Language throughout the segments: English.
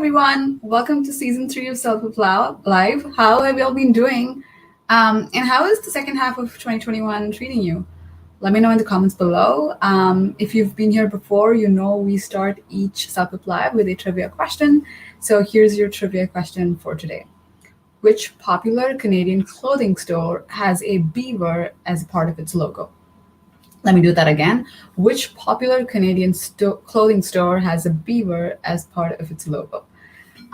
everyone. Welcome to season 3 of CELPIP Live. How have you all been doing? And how is the second half of 2021 treating you? Let me know in the comments below. If you've been here before, you know we start each CELPIP Live with a trivia question. So here's your trivia question for today. Which popular Canadian clothing store has a beaver as part of its logo? Let me do that again. Which popular Canadian clothing store has a beaver as part of its logo?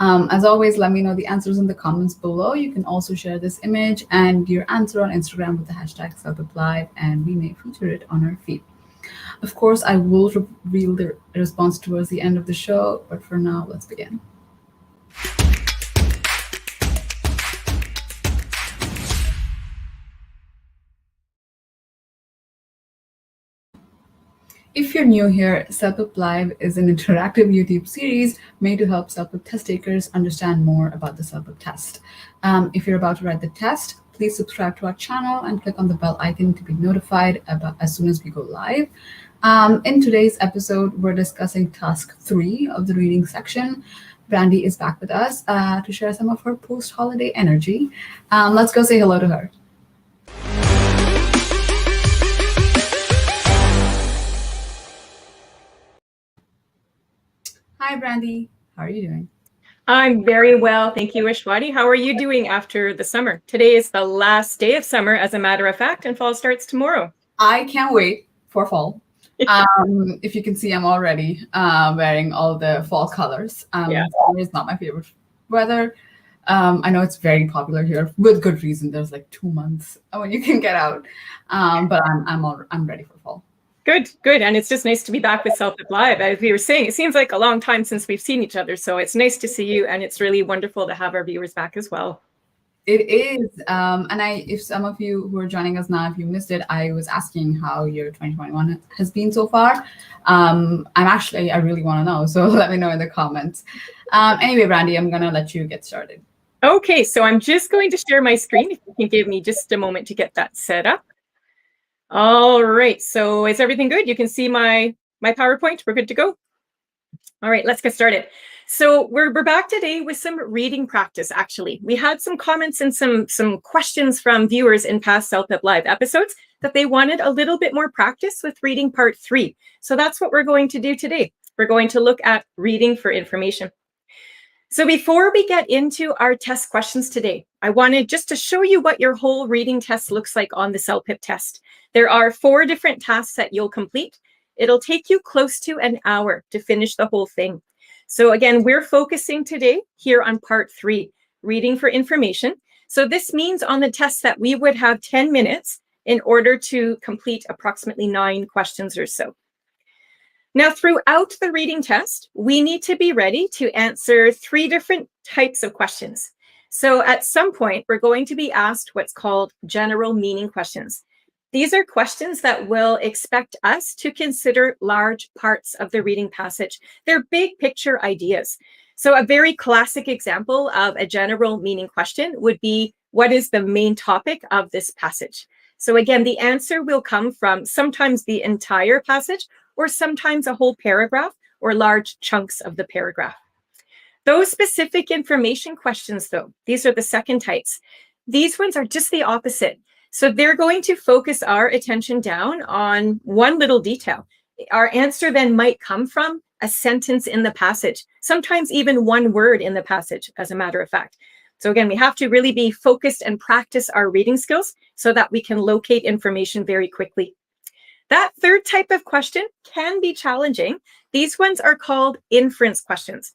As always, let me know the answers in the comments below. You can also share this image and your answer on Instagram with the hashtag CELPIPLive, and we may feature it on our feed. Of course, I will reveal the response towards the end of the show, but for now, let's begin. If you're new here, CELPIP Live is an interactive YouTube series made to help CELPIP test takers understand more about the CELPIP test. If you're about to write the test, please subscribe to our channel and click on the bell icon to be notified as soon as we go live. In today's episode, we're discussing task 3 of the reading section. Brandi is back with us to share some of her post-holiday energy. Let's go say hello to her. Hi, Brandi. How are you doing? I'm very well. Thank you, Ashwati. How are you doing after the summer? Today is the last day of summer, as a matter of fact, and fall starts tomorrow. I can't wait for fall. If you can see, I'm already wearing all the fall colors. Summer is not my favorite weather. I know it's very popular here with good reason. There's like 2 months when you can get out, but I'm ready for fall. Good. And it's just nice to be back with CELPIP Live. As we were saying, it seems like a long time since we've seen each other. So it's nice to see you. And it's really wonderful to have our viewers back as well. It is. If some of you who are joining us now, if you missed it, I was asking how your 2021 has been so far. I really want to know. So let me know in the comments. Anyway, Brandi, I'm going to let you get started. Okay, so I'm just going to share my screen. If you can give me just a moment to get that set up. All right, so is everything good? You can see my PowerPoint. We're good to go. All right, let's get started. So we're back today with some reading practice, actually. We had some comments and some questions from viewers in past CELPIP Live episodes that they wanted a little bit more practice with reading part 3. So that's what we're going to do today. We're going to look at reading for information. So before we get into our test questions today, I wanted just to show you what your whole reading test looks like on the CELPIP test. There are 4 different tasks that you'll complete. It'll take you close to an hour to finish the whole thing. So again, we're focusing today here on part 3, reading for information. So this means on the test that we would have 10 minutes in order to complete approximately 9 questions or so. Now, throughout the reading test, we need to be ready to answer 3 different types of questions. So at some point, we're going to be asked what's called general meaning questions. These are questions that will expect us to consider large parts of the reading passage. They're big picture ideas. So a very classic example of a general meaning question would be, what is the main topic of this passage? So again, the answer will come from sometimes the entire passage, or sometimes a whole paragraph or large chunks of the paragraph. Those specific information questions, though, these are the second types. These ones are just the opposite. So they're going to focus our attention down on one little detail. Our answer then might come from a sentence in the passage, sometimes even one word in the passage, as a matter of fact. So again, we have to really be focused and practice our reading skills so that we can locate information very quickly. That third type of question can be challenging. These ones are called inference questions.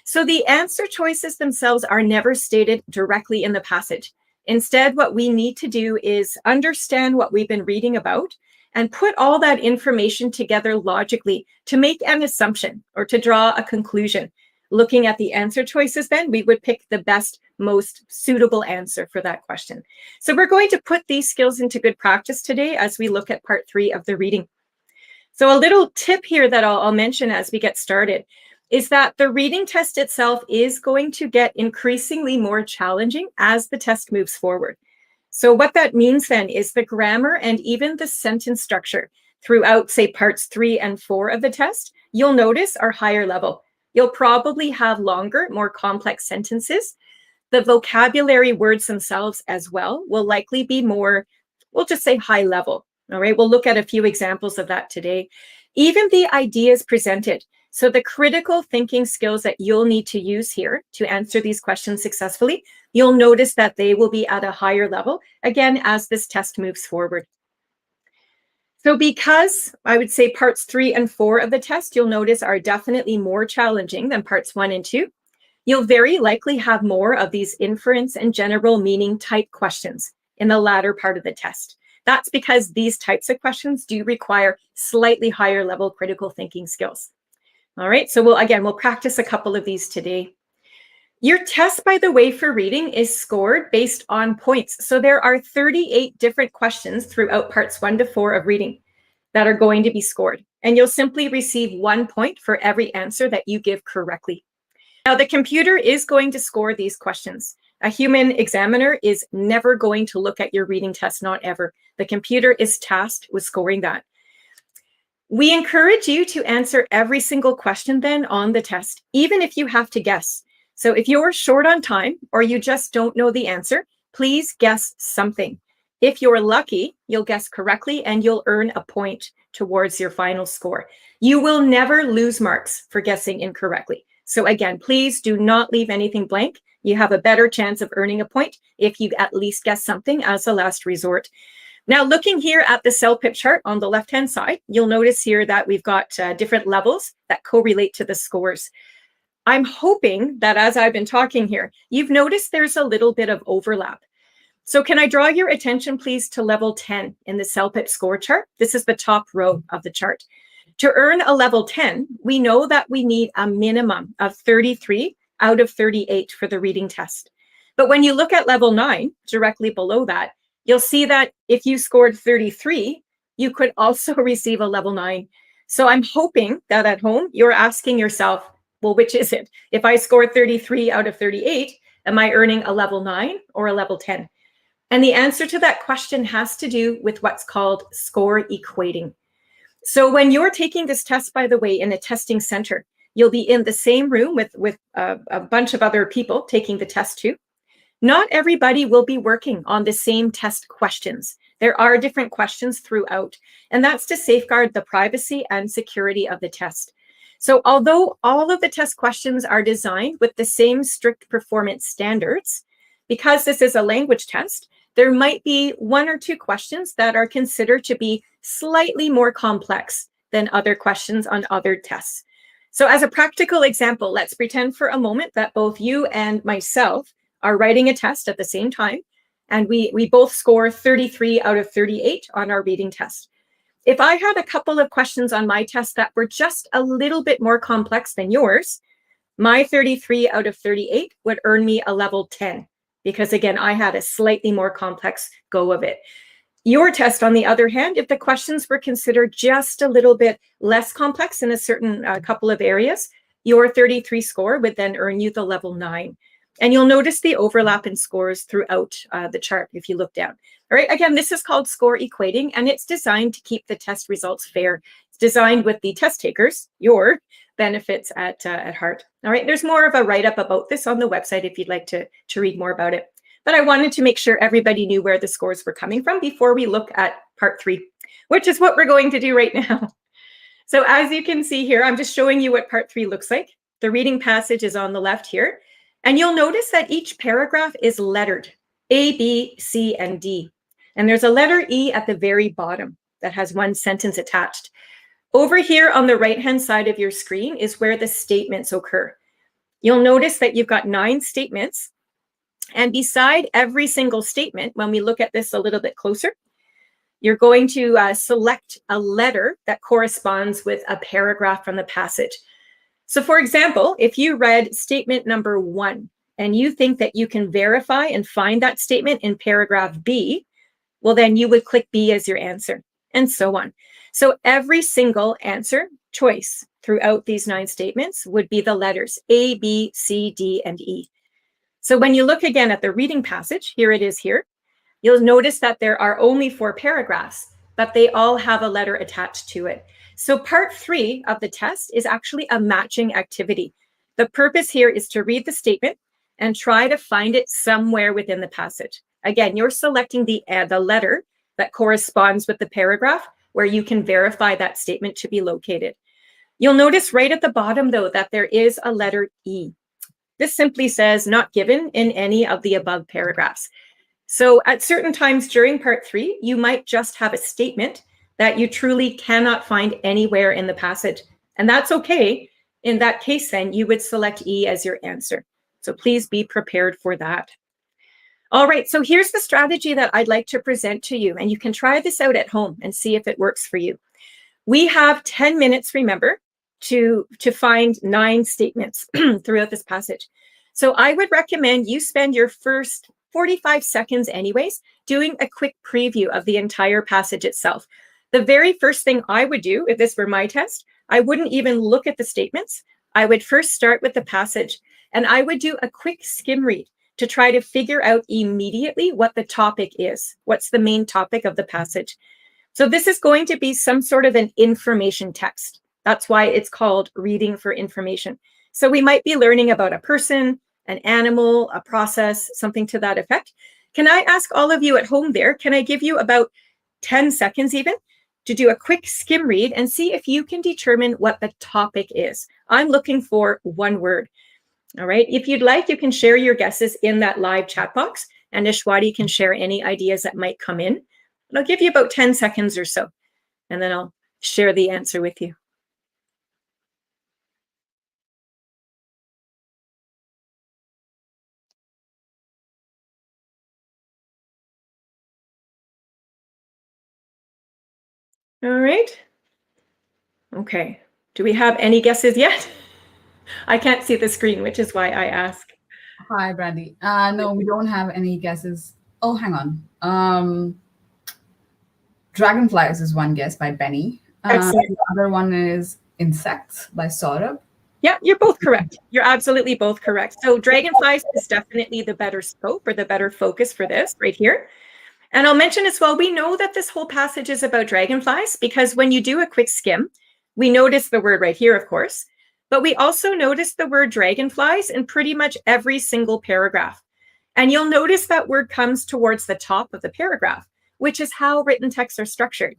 So the answer choices themselves are never stated directly in the passage. Instead, what we need to do is understand what we've been reading about and put all that information together logically to make an assumption or to draw a conclusion. Looking at the answer choices, then we would pick the best, most suitable answer for that question. So we're going to put these skills into good practice today as we look at part 3 of the reading. So a little tip here that I'll mention as we get started is that the reading test itself is going to get increasingly more challenging as the test moves forward. So what that means then is the grammar and even the sentence structure throughout, say, parts 3 and 4 of the test, you'll notice are higher level. you'll probably have longer, more complex sentences. The vocabulary words themselves as well will likely be more, we'll just say high level. All right, we'll look at a few examples of that today. Even the ideas presented. So the critical thinking skills that you'll need to use here to answer these questions successfully, you'll notice that they will be at a higher level, again, as this test moves forward. So because I would say parts 3 and 4 of the test, you'll notice are definitely more challenging than parts 1 and 2. You'll very likely have more of these inference and general meaning type questions in the latter part of the test. That's because these types of questions do require slightly higher level critical thinking skills. All right, so we'll practice a couple of these today. Your test, by the way, for reading is scored based on points. So there are 38 different questions throughout parts 1 to 4 of reading that are going to be scored. And you'll simply receive 1 point for every answer that you give correctly. Now, the computer is going to score these questions. A human examiner is never going to look at your reading test, not ever. The computer is tasked with scoring that. We encourage you to answer every single question then on the test, even if you have to guess. So if you're short on time or you just don't know the answer, please guess something. If you're lucky, you'll guess correctly and you'll earn a point towards your final score. You will never lose marks for guessing incorrectly. So again, please do not leave anything blank. You have a better chance of earning a point if you at least guess something as a last resort. Now, looking here at the CELPIP chart on the left-hand side, you'll notice here that we've got different levels that correlate to the scores. I'm hoping that as I've been talking here, you've noticed there's a little bit of overlap. So can I draw your attention, please, to level 10 in the CELPIP score chart? This is the top row of the chart. To earn a level 10, we know that we need a minimum of 33 out of 38 for the reading test. But when you look at level 9, directly below that, you'll see that if you scored 33, you could also receive a level 9. So I'm hoping that at home, you're asking yourself, well, which is it? If I score 33 out of 38, am I earning a level 9 or a level 10? And the answer to that question has to do with what's called score equating. So when you're taking this test, by the way, in a testing center, you'll be in the same room with a bunch of other people taking the test too. Not everybody will be working on the same test questions. There are different questions throughout, and that's to safeguard the privacy and security of the test. So although all of the test questions are designed with the same strict performance standards, because this is a language test, there might be 1 or 2 questions that are considered to be slightly more complex than other questions on other tests. So as a practical example, let's pretend for a moment that both you and myself are writing a test at the same time, and we both score 33 out of 38 on our reading test. If I had a couple of questions on my test that were just a little bit more complex than yours, my 33 out of 38 would earn me a level 10, because again, I had a slightly more complex go of it. Your test, on the other hand, if the questions were considered just a little bit less complex in a certain couple of areas, your 33 score would then earn you the level 9. And you'll notice the overlap in scores throughout the chart if you look down. All right, again, this is called score equating, and it's designed to keep the test results fair. It's designed with the test takers, your benefits at heart. All right, there's more of a write-up about this on the website if you'd like to read more about it. But I wanted to make sure everybody knew where the scores were coming from before we look at part 3, which is what we're going to do right now. So as you can see here, I'm just showing you what part 3 looks like. The reading passage is on the left here. And you'll notice that each paragraph is lettered, A, B, C, and D. And there's a letter E at the very bottom that has 1 sentence attached. Over here on the right-hand side of your screen is where the statements occur. You'll notice that you've got 9 statements. And beside every single statement, when we look at this a little bit closer, you're going to select a letter that corresponds with a paragraph from the passage. So for example, if you read statement number 1 and you think that you can verify and find that statement in paragraph B, well, then you would click B as your answer, and so on. So every single answer choice throughout these 9 statements would be the letters A, B, C, D, and E. So when you look again at the reading passage, here it is here, you'll notice that there are only 4 paragraphs, but they all have a letter attached to it. So part 3 of the test is actually a matching activity. The purpose here is to read the statement and try to find it somewhere within the passage. Again, you're selecting the letter that corresponds with the paragraph where you can verify that statement to be located. You'll notice right at the bottom, though, that there is a letter E. This simply says not given in any of the above paragraphs. So at certain times during part 3, you might just have a statement that you truly cannot find anywhere in the passage. And that's okay. In that case, then you would select E as your answer. So please be prepared for that. All right, so here's the strategy that I'd like to present to you. And you can try this out at home and see if it works for you. We have 10 minutes, remember, to find 9 statements throughout this passage. So I would recommend you spend your first 45 seconds anyways doing a quick preview of the entire passage itself. The very first thing I would do, if this were my test, I wouldn't even look at the statements. I would first start with the passage, and I would do a quick skim read to try to figure out immediately what the topic is. What's the main topic of the passage? So this is going to be some sort of an information text. That's why it's called reading for information. So we might be learning about a person, an animal, a process, something to that effect. Can I ask all of you at home there, can I give you about 10 seconds even to do a quick skim read and see if you can determine what the topic is? I'm looking for one word. All right. If you'd like, you can share your guesses in that live chat box, and Ishwati can share any ideas that might come in. And I'll give you about 10 seconds or so, and then I'll share the answer with you. All right. Okay. Do we have any guesses yet? I can't see the screen, which is why I ask. Hi, Brandi. No, we don't have any guesses. Oh, hang on. Dragonflies is one guess by Benny. Excellent. The other one is insects by Saurabh. Yeah, you're both correct. You're absolutely both correct. So dragonflies is definitely the better scope or the better focus for this right here. And I'll mention as well, we know that this whole passage is about dragonflies because when you do a quick skim, we notice the word right here, of course, but we also notice the word dragonflies in pretty much every single paragraph. And you'll notice that word comes towards the top of the paragraph, which is how written texts are structured.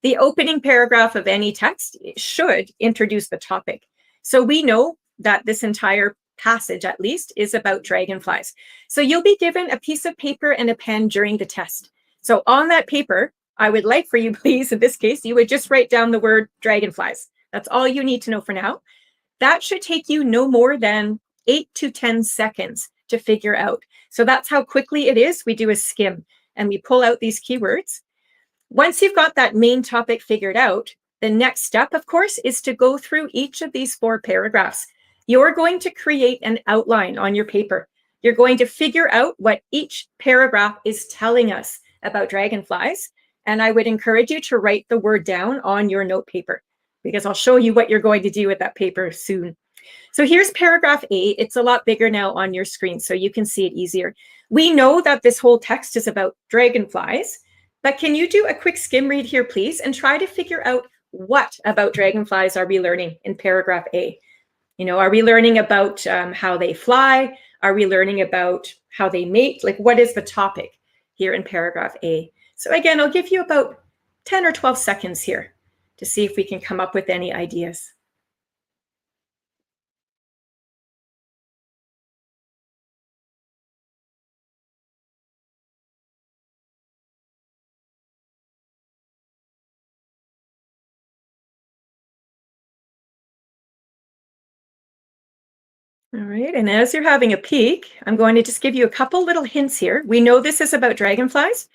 The opening paragraph of any text should introduce the topic. So we know that this entire passage, at least, is about dragonflies. So you'll be given a piece of paper and a pen during the test. So on that paper, I would like for you, please, in this case, you would just write down the word dragonflies. That's all you need to know for now. That should take you no more than 8 to 10 seconds to figure out. So that's how quickly it is. We do a skim and we pull out these keywords. Once you've got that main topic figured out, the next step, of course, is to go through each of these 4 paragraphs. You're going to create an outline on your paper. You're going to figure out what each paragraph is telling us about dragonflies. And I would encourage you to write the word down on your note paper because I'll show you what you're going to do with that paper soon. So here's paragraph A. It's a lot bigger now on your screen, so you can see it easier. We know that this whole text is about dragonflies, but can you do a quick skim read here, please, and try to figure out what about dragonflies are we learning in paragraph A? You know, are we learning about how they fly? Are we learning about how they mate? Like, what is the topic here in paragraph A? So again, I'll give you about 10 or 12 seconds here to see if we can come up with any ideas. All right, and as you're having a peek, I'm going to just give you a couple little hints here. We know this is about dragonflies.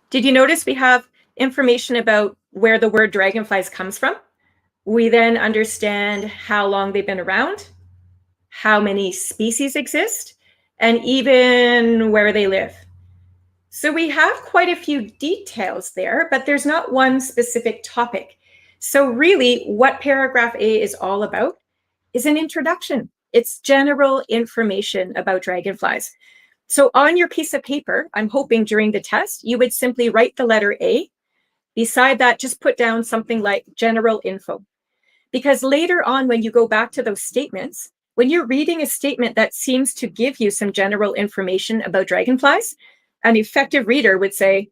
Did you notice we have information about where the word dragonflies comes from? We then understand how long they've been around, how many species exist, and even where they live. So we have quite a few details there, but there's not one specific topic. So really, what paragraph A is all about is an introduction. It's general information about dragonflies. So on your piece of paper, I'm hoping during the test, you would simply write the letter A. Beside that, just put down something like general info. Because later on, when you go back to those statements, When you're reading a statement that seems to give you some general information about dragonflies, an effective reader would say,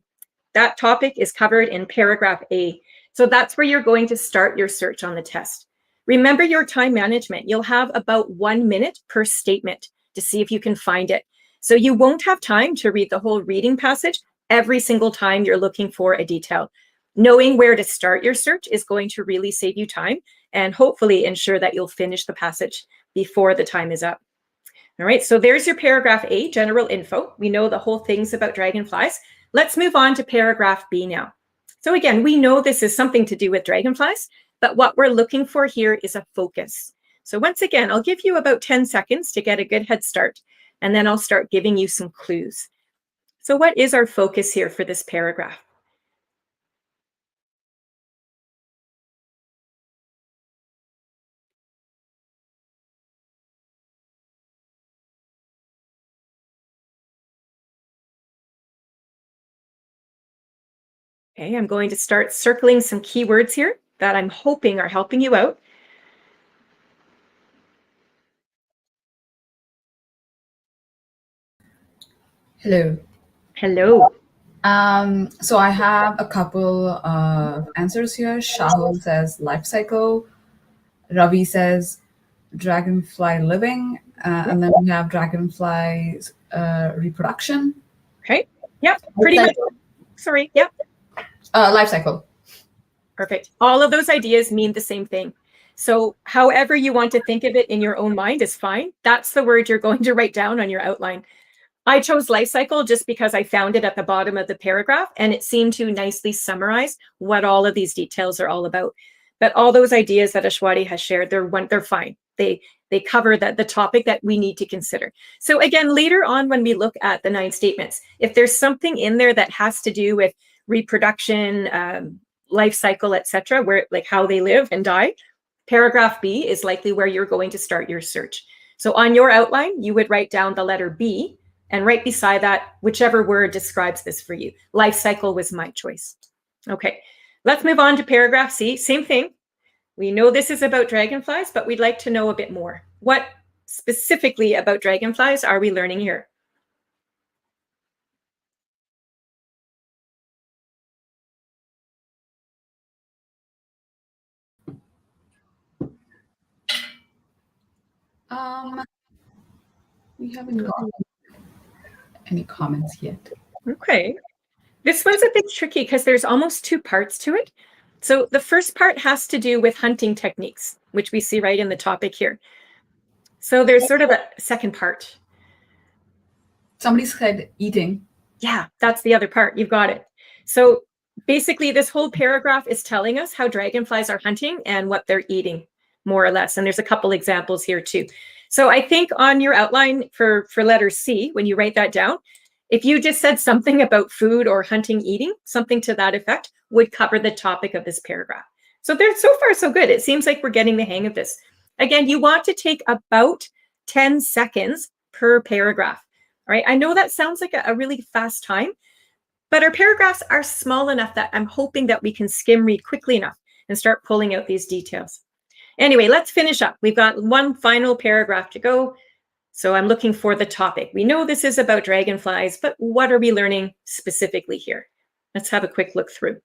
that topic is covered in paragraph A. So that's where you're going to start your search on the test. Remember your time management. You'll have about 1 minute per statement to see if you can find it. So you won't have time to read the whole reading passage every single time you're looking for a detail. Knowing where to start your search is going to really save you time and hopefully ensure that you'll finish the passage before the time is up. All right, so there's your paragraph A, general info. We know the whole things about dragonflies. Let's move on to paragraph B now. So again, we know this is something to do with dragonflies, but what we're looking for here is a focus. So once again, I'll give you about 10 seconds to get a good head start, and then I'll start giving you some clues. So what is our focus here for this paragraph? Okay, I'm going to start circling some keywords here that I'm hoping are helping you out. Hello. Hello. So I have a couple of answers here. Shahul says life cycle. Ravi says dragonfly living. And then we have dragonflies reproduction. Okay. Yep. Pretty much. Sorry. Yep. Life cycle. Perfect. All of those ideas mean the same thing. So however you want to think of it in your own mind is fine. That's the word you're going to write down on your outline. I chose life cycle just because I found it at the bottom of the paragraph and it seemed to nicely summarize what all of these details are all about. But all those ideas that Ashwati has shared, they're fine. They cover the topic that we need to consider. So again, later on when we look at the 9 statements, if there's something in there that has to do with reproduction, life cycle, etc., where like how they live and die, paragraph B is likely where you're going to start your search. So on your outline, you would write down the letter B, and right beside that, whichever word describes this for you. Life cycle was my choice. Okay, let's move on to paragraph C. Same thing. We know this is about dragonflies, but we'd like to know a bit more. What specifically about dragonflies are we learning here? We haven't gotten any comments yet. Okay. This one's a bit tricky because there's almost 2 parts to it. So the first part has to do with hunting techniques, which we see right in the topic here. So there's sort of a second part. Somebody said eating. Yeah, that's the other part. You've got it. So basically, this whole paragraph is telling us how dragonflies are hunting and what they're eating, more or less. And there's a couple examples here too. So I think on your outline for letter C, when you write that down, if you just said something about food or hunting, eating, something to that effect would cover the topic of this paragraph. So so far so good. It seems like we're getting the hang of this. Again, you want to take about 10 seconds per paragraph. All right, I know that sounds like a really fast time, but our paragraphs are small enough that I'm hoping that we can skim read quickly enough and start pulling out these details. Anyway, let's finish up. We've got one final paragraph to go. So I'm looking for the topic. We know this is about dragonflies, but what are we learning specifically here? Let's have a quick look through.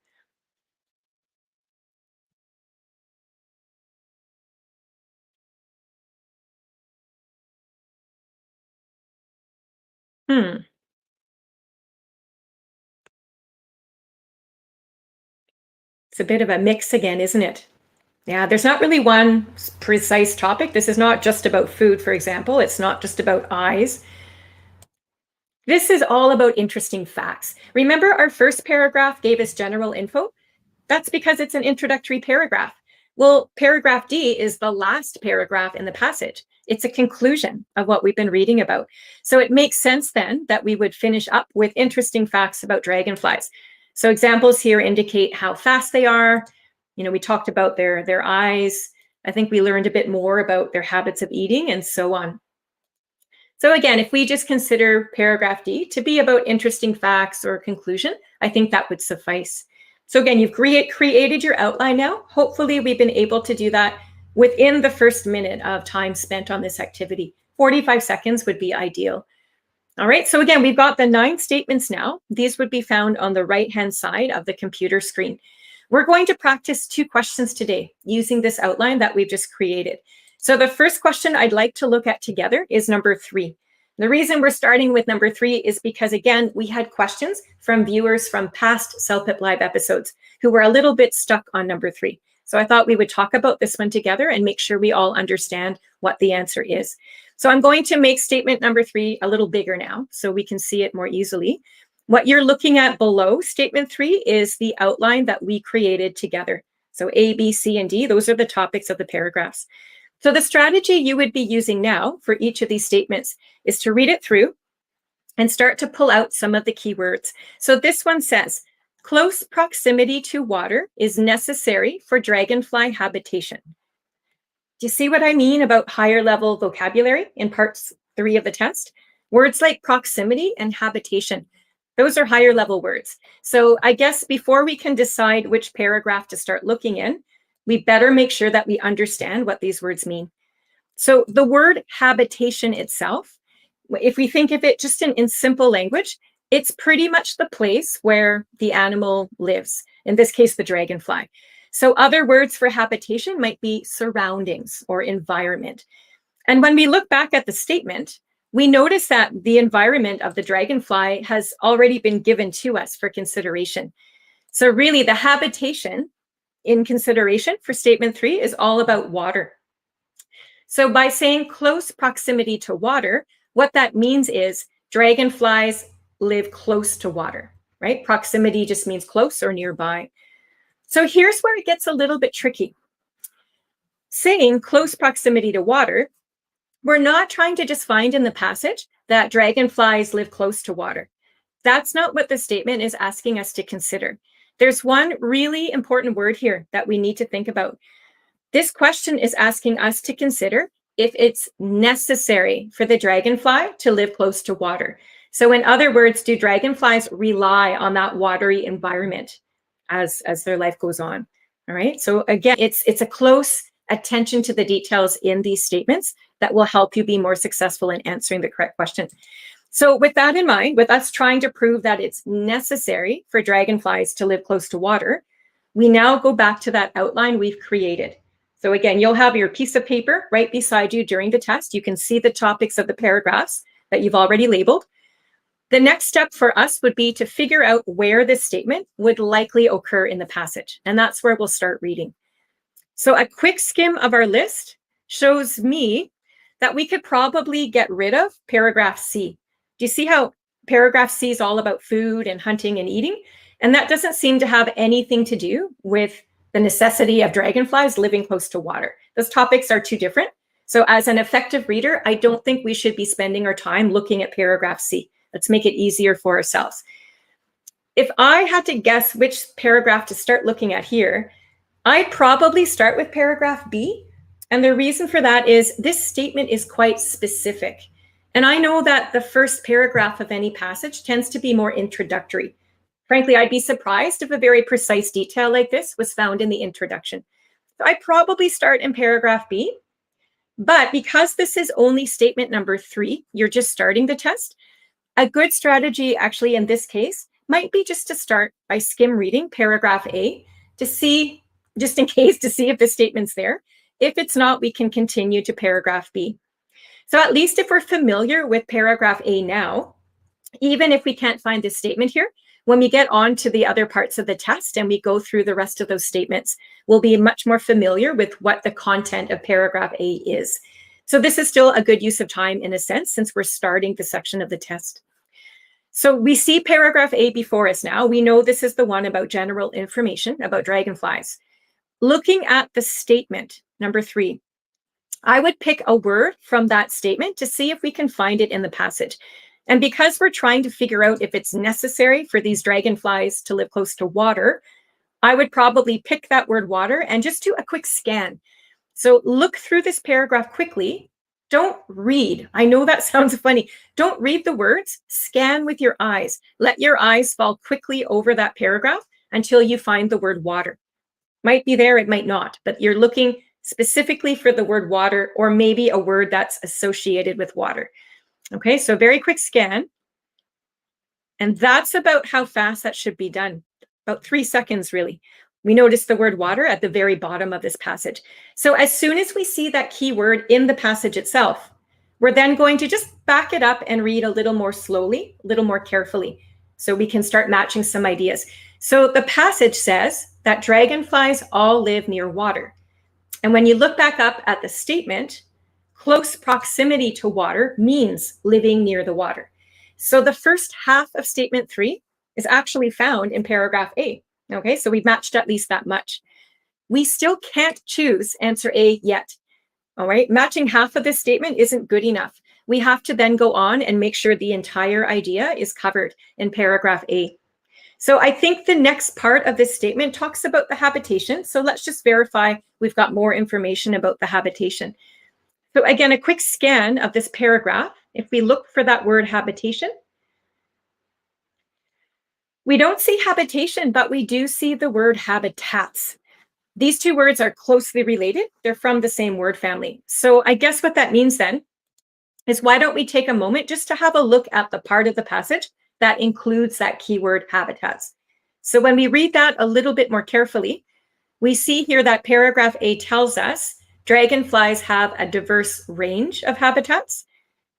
It's a bit of a mix again, isn't it? Yeah, there's not really one precise topic. This is not just about food, for example. It's not just about eyes. This is all about interesting facts. Remember our first paragraph gave us general info? That's because it's an introductory paragraph. Well, paragraph D is the last paragraph in the passage. It's a conclusion of what we've been reading about. So it makes sense then that we would finish up with interesting facts about dragonflies. So examples here indicate how fast they are. You know, we talked about their eyes. I think we learned a bit more about their habits of eating and so on. So again, if we just consider paragraph D to be about interesting facts or conclusion, I think that would suffice. So again, you've created your outline now. Hopefully we've been able to do that within the first minute of time spent on this activity. 45 seconds would be ideal. All right, so again, we've got the 9 statements now. These would be found on the right-hand side of the computer screen. We're going to practice 2 questions today using this outline that we've just created. So the first question I'd like to look at together is number 3. The reason we're starting with number 3 is because, again, we had questions from viewers from past CELPIP Live episodes who were a little bit stuck on number 3. So I thought we would talk about this one together and make sure we all understand what the answer is. So I'm going to make statement number 3 a little bigger now so we can see it more easily. What you're looking at below statement 3 is the outline that we created together. So A, B, C, and D, those are the topics of the paragraphs. So the strategy you would be using now for each of these statements is to read it through and start to pull out some of the keywords. So this one says, close proximity to water is necessary for dragonfly habitation. Do you see what I mean about higher level vocabulary in part 3 of the test? Words like proximity and habitation, those are higher level words. So I guess before we can decide which paragraph to start looking in, we better make sure that we understand what these words mean. So the word habitation itself, if we think of it just in simple language, it's pretty much the place where the animal lives, in this case, the dragonfly. So other words for habitation might be surroundings or environment. And when we look back at the statement, we notice that the environment of the dragonfly has already been given to us for consideration. So really the habitation in consideration for statement 3 is all about water. So by saying close proximity to water, what that means is dragonflies live close to water, right? Proximity just means close or nearby. So here's where it gets a little bit tricky. Saying close proximity to water, we're not trying to just find in the passage that dragonflies live close to water. That's not what the statement is asking us to consider. There's one really important word here that we need to think about. This question is asking us to consider if it's necessary for the dragonfly to live close to water. So in other words, do dragonflies rely on that watery environment as their life goes on? All right. So again, it's a close attention to the details in these statements that will help you be more successful in answering the correct question. So with that in mind, with us trying to prove that it's necessary for dragonflies to live close to water, we now go back to that outline we've created. So again, you'll have your piece of paper right beside you during the test. You can see the topics of the paragraphs that you've already labeled. The next step for us would be to figure out where this statement would likely occur in the passage. And that's where we'll start reading. So a quick skim of our list shows me that we could probably get rid of paragraph C. Do you see how paragraph C is all about food and hunting and eating? And that doesn't seem to have anything to do with the necessity of dragonflies living close to water. Those topics are too different. So as an effective reader, I don't think we should be spending our time looking at paragraph C. Let's make it easier for ourselves. If I had to guess which paragraph to start looking at here, I'd probably start with paragraph B. And the reason for that is this statement is quite specific. And I know that the first paragraph of any passage tends to be more introductory. Frankly, I'd be surprised if a very precise detail like this was found in the introduction. So I'd probably start in paragraph B. But because this is only statement number 3, you're just starting the test, a good strategy actually in this case might be just to start by skim reading paragraph A to see, just in case, to see if the statement's there. If it's not, we can continue to paragraph B. So at least if we're familiar with paragraph A now, even if we can't find this statement here, when we get on to the other parts of the test and we go through the rest of those statements, we'll be much more familiar with what the content of paragraph A is. So this is still a good use of time in a sense, since we're starting the section of the test. So we see paragraph A before us now. We know this is the one about general information about dragonflies. Looking at the statement, number 3, I would pick a word from that statement to see if we can find it in the passage. And because we're trying to figure out if it's necessary for these dragonflies to live close to water, I would probably pick that word water and just do a quick scan. So look through this paragraph quickly. Don't read. I know that sounds funny. Don't read the words. Scan with your eyes. Let your eyes fall quickly over that paragraph until you find the word water. Might be there, it might not, but you're looking specifically for the word water, or maybe a word that's associated with water. Okay, so very quick scan. And that's about how fast that should be done. About 3 seconds, really. We notice the word water at the very bottom of this passage. So as soon as we see that keyword in the passage itself, we're then going to just back it up and read a little more slowly, a little more carefully, so we can start matching some ideas. So the passage says that dragonflies all live near water. And when you look back up at the statement, close proximity to water means living near the water. So the first half of statement 3 is actually found in paragraph A. Okay, so we've matched at least that much. We still can't choose answer A yet. All right, matching half of this statement isn't good enough. We have to then go on and make sure the entire idea is covered in paragraph A. So I think the next part of this statement talks about the habitation. So let's just verify we've got more information about the habitation. So again, a quick scan of this paragraph. If we look for that word habitation, we don't see habitation, but we do see the word habitats. These two words are closely related. They're from the same word family. So I guess what that means then is, why don't we take a moment just to have a look at the part of the passage that includes that keyword habitats. So when we read that a little bit more carefully, we see here that paragraph A tells us dragonflies have a diverse range of habitats.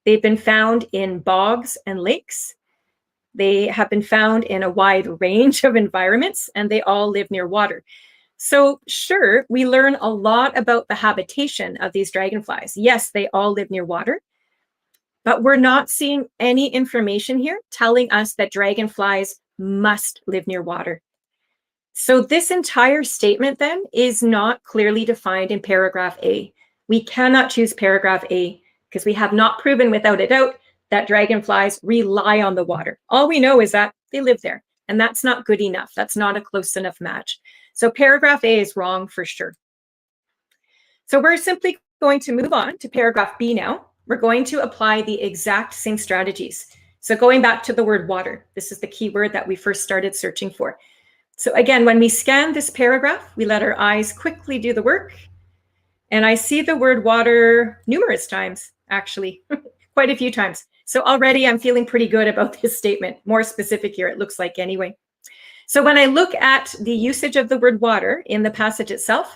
They've been found in bogs and lakes. They have been found in a wide range of environments, and they all live near water. So sure, we learn a lot about the habitation of these dragonflies. Yes, they all live near water, but we're not seeing any information here telling us that dragonflies must live near water. So this entire statement then is not clearly defined in paragraph A. We cannot choose paragraph A because we have not proven without a doubt that dragonflies rely on the water. All we know is that they live there, and that's not good enough. That's not a close enough match. So paragraph A is wrong for sure. So we're simply going to move on to paragraph B now. We're going to apply the exact same strategies. So going back to the word water, this is the key word that we first started searching for. So again, when we scan this paragraph, we let our eyes quickly do the work. And I see the word water numerous times, actually, quite a few times. So already I'm feeling pretty good about this statement, more specific here, it looks like anyway. So when I look at the usage of the word water in the passage itself,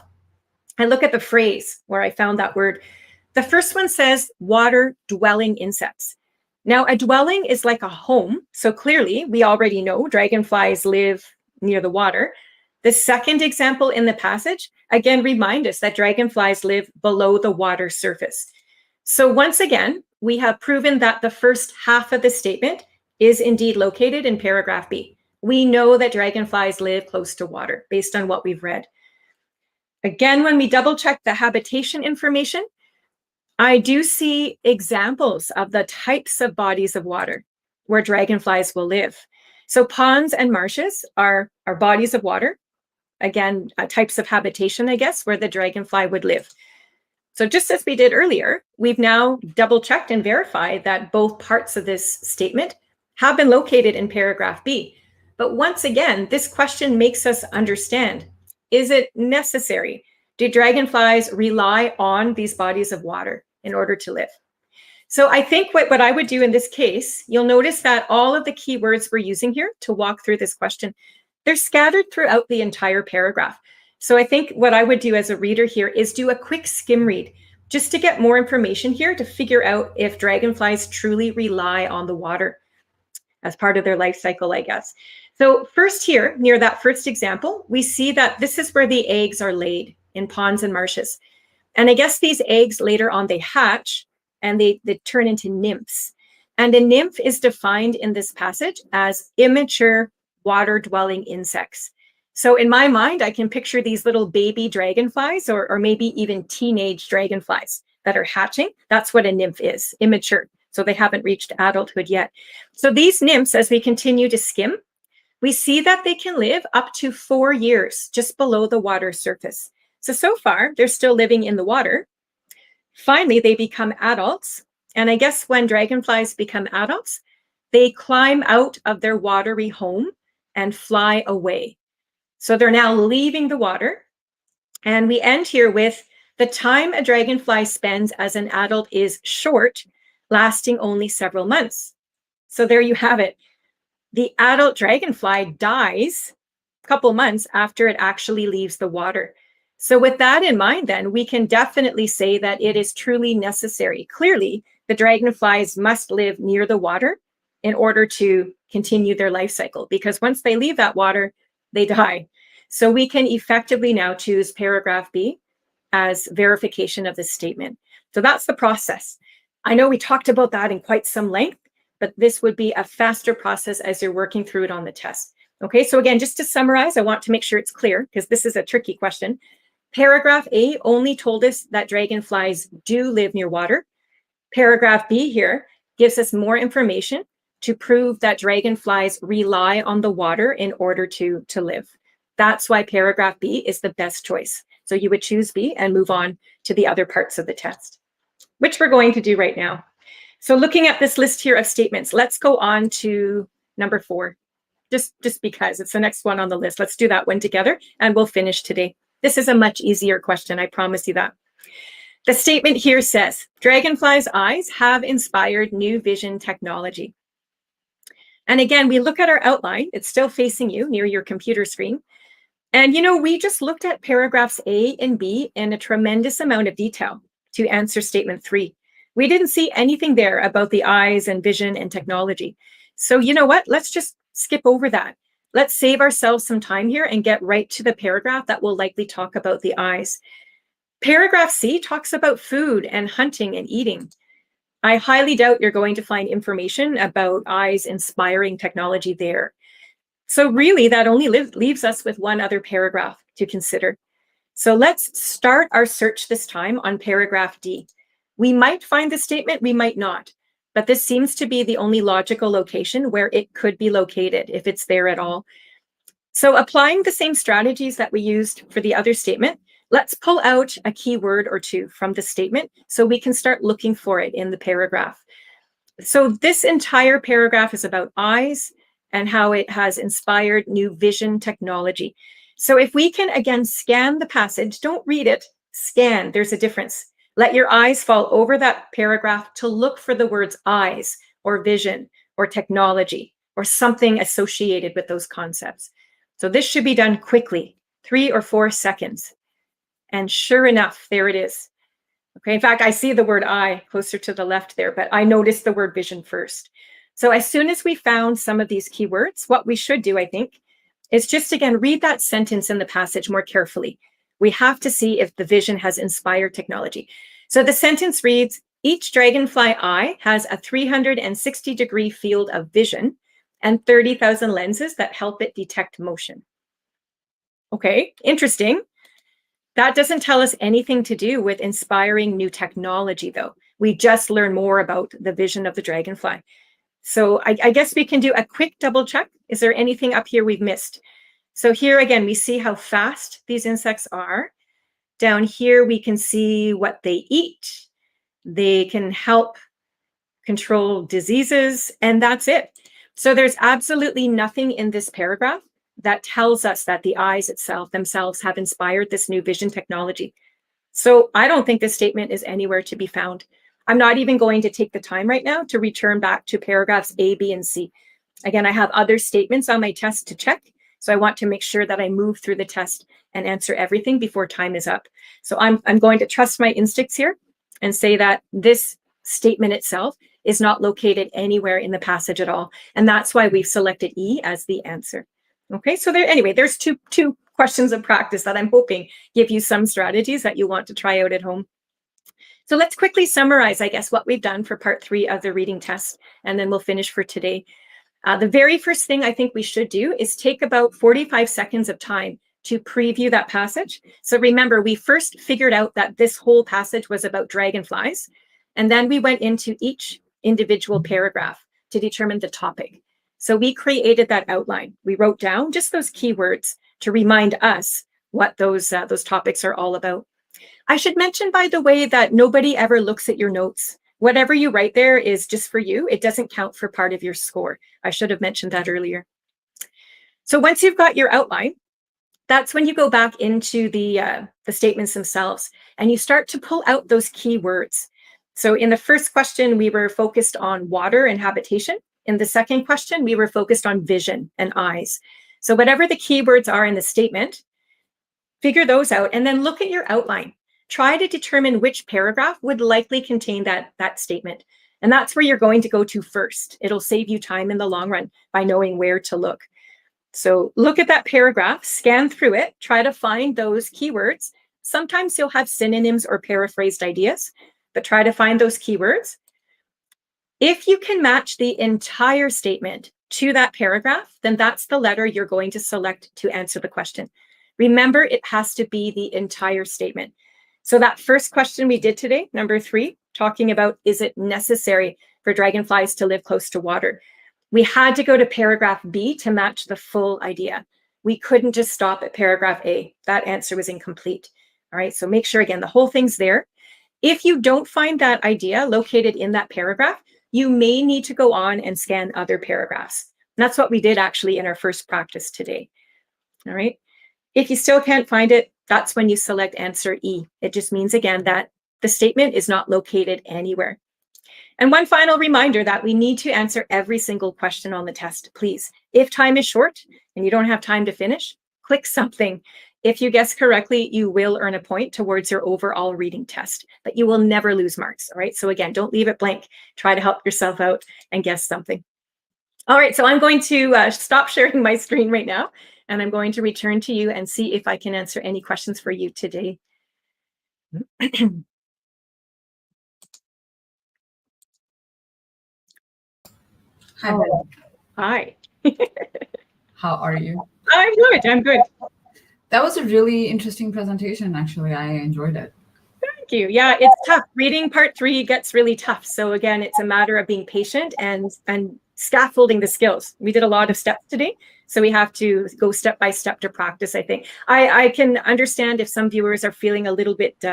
I look at the phrase where I found that word. The first one says water dwelling insects. Now a dwelling is like a home. So clearly we already know dragonflies live near the water. The second example in the passage, again, remind us that dragonflies live below the water surface. So once again, we have proven that the first half of the statement is indeed located in paragraph B. We know that dragonflies live close to water based on what we've read. Again, when we double check the habitation information, I do see examples of the types of bodies of water where dragonflies will live. So ponds and marshes are bodies of water. Again, types of habitation, I guess, where the dragonfly would live. So just as we did earlier, we've now double checked and verified that both parts of this statement have been located in paragraph B. But once again, this question makes us understand, is it necessary? Do dragonflies rely on these bodies of water in order to live? So I think what I would do in this case, you'll notice that all of the keywords we're using here to walk through this question, they're scattered throughout the entire paragraph. So I think what I would do as a reader here is do a quick skim read just to get more information here to figure out if dragonflies truly rely on the water as part of their life cycle, I guess. So first here, near that first example, we see that this is where the eggs are laid in ponds and marshes. And I guess these eggs later on, they hatch and they turn into nymphs. And a nymph is defined in this passage as immature water-dwelling insects. So in my mind, I can picture these little baby dragonflies or maybe even teenage dragonflies that are hatching. That's what a nymph is, immature. So they haven't reached adulthood yet. So these nymphs, as we continue to skim, we see that they can live up to 4 years just below the water surface. So far, they're still living in the water. Finally, they become adults. And I guess when dragonflies become adults, they climb out of their watery home and fly away. So they're now leaving the water. And we end here with The time a dragonfly spends as an adult is short, lasting only several months. So there you have it. The adult dragonfly dies a couple months after it actually leaves the water. So with that in mind, then, we can definitely say that it is truly necessary. Clearly, the dragonflies must live near the water in order to continue their life cycle, because once they leave that water, they die. So we can effectively now choose paragraph B as verification of this statement. So that's the process. I know we talked about that in quite some length, but this would be a faster process as you're working through it on the test. Okay, so again, just to summarize, I want to make sure it's clear because this is a tricky question. Paragraph A only told us that dragonflies do live near water. Paragraph B here gives us more information to prove that dragonflies rely on the water in order to live. That's why paragraph B is the best choice. So you would choose B and move on to the other parts of the test, which we're going to do right now. So looking at this list here of statements, let's go on to number 4, just because it's the next one on the list. Let's do that one together and we'll finish today. This is a much easier question, I promise you that. The statement here says, dragonflies' eyes have inspired new vision technology. And again, we look at our outline. It's still facing you near your computer screen. And, we just looked at paragraphs A and B in a tremendous amount of detail to answer statement 3. We didn't see anything there about the eyes and vision and technology. So you know what? Let's just skip over that. Let's save ourselves some time here and get right to the paragraph that will likely talk about the eyes. Paragraph C talks about food and hunting and eating. I highly doubt you're going to find information about eyes inspiring technology there. So really, that only leaves us with one other paragraph to consider. So let's start our search this time on paragraph D. We might find the statement, we might not, but this seems to be the only logical location where it could be located, if it's there at all. So applying the same strategies that we used for the other statement, let's pull out a keyword or two from the statement so we can start looking for it in the paragraph. So this entire paragraph is about eyes and how it has inspired new vision technology. So if we can, again, scan the passage, don't read it, scan, there's a difference. Let your eyes fall over that paragraph to look for the words eyes or vision or technology or something associated with those concepts. So this should be done quickly, 3 or 4 seconds. And sure enough, there it is. Okay, in fact, I see the word eye closer to the left there, but I noticed the word vision first. So as soon as we found some of these keywords, what we should do, I think, is just, again, read that sentence in the passage more carefully. We have to see if the vision has inspired technology. So the sentence reads, each dragonfly eye has a 360-degree field of vision and 30,000 lenses that help it detect motion. Okay, interesting. That doesn't tell us anything to do with inspiring new technology, though. We just learn more about the vision of the dragonfly. So I guess we can do a quick double check. Is there anything up here we've missed? So here again, we see how fast these insects are. Down here, we can see what they eat. They can help control diseases, and that's it. So there's absolutely nothing in this paragraph that tells us that the eyes themselves have inspired this new vision technology. So I don't think this statement is anywhere to be found. I'm not even going to take the time right now to return back to paragraphs A, B, and C. Again, I have other statements on my test to check, so I want to make sure that I move through the test and answer everything before time is up. So I'm going to trust my instincts here and say that this statement itself is not located anywhere in the passage at all. And that's why we've selected E as the answer. Okay, so there's two questions of practice that I'm hoping give you some strategies that you want to try out at home. So let's quickly summarize, I guess, what we've done for part 3 of the reading test, and then we'll finish for today. The very first thing I think we should do is take about 45 seconds of time to preview that passage. So remember, we first figured out that this whole passage was about dragonflies, and then we went into each individual paragraph to determine the topic. So we created that outline. We wrote down just those keywords to remind us what those topics are all about. I should mention, by the way, that nobody ever looks at your notes. Whatever you write there is just for you. It doesn't count for part of your score. I should have mentioned that earlier. So once you've got your outline, that's when you go back into the statements themselves and you start to pull out those keywords. So in the first question, we were focused on water and habitation. In the second question, we were focused on vision and eyes. So whatever the keywords are in the statement, figure those out and then look at your outline. Try to determine which paragraph would likely contain that statement. And that's where you're going to go to first. It'll save you time in the long run by knowing where to look. So look at that paragraph, scan through it, try to find those keywords. Sometimes you'll have synonyms or paraphrased ideas, but try to find those keywords. If you can match the entire statement to that paragraph, then that's the letter you're going to select to answer the question. Remember, it has to be the entire statement. So that first question we did today, number 3, talking about, is it necessary for dragonflies to live close to water? We had to go to paragraph B to match the full idea. We couldn't just stop at paragraph A. That answer was incomplete. All right, so make sure, again, the whole thing's there. If you don't find that idea located in that paragraph, you may need to go on and scan other paragraphs. And that's what we did actually in our first practice today. All right. If you still can't find it, that's when you select answer E. It just means, again, that the statement is not located anywhere. And one final reminder that we need to answer every single question on the test, please. If time is short and you don't have time to finish, click something. If you guess correctly, you will earn a point towards your overall reading test, but you will never lose marks, all right? So again, don't leave it blank. Try to help yourself out and guess something. All right, so I'm going to stop sharing my screen right now, and I'm going to return to you and see if I can answer any questions for you today. Hi, Brandi. Hi. How are you? I'm good. I'm good. That was a really interesting presentation, actually. I enjoyed it. Thank you. Yeah, it's tough. Reading part 3 gets really tough. So again, it's a matter of being patient and scaffolding the skills. We did a lot of steps today, so we have to go step by step to practice, I think. I can understand if some viewers are feeling a little bit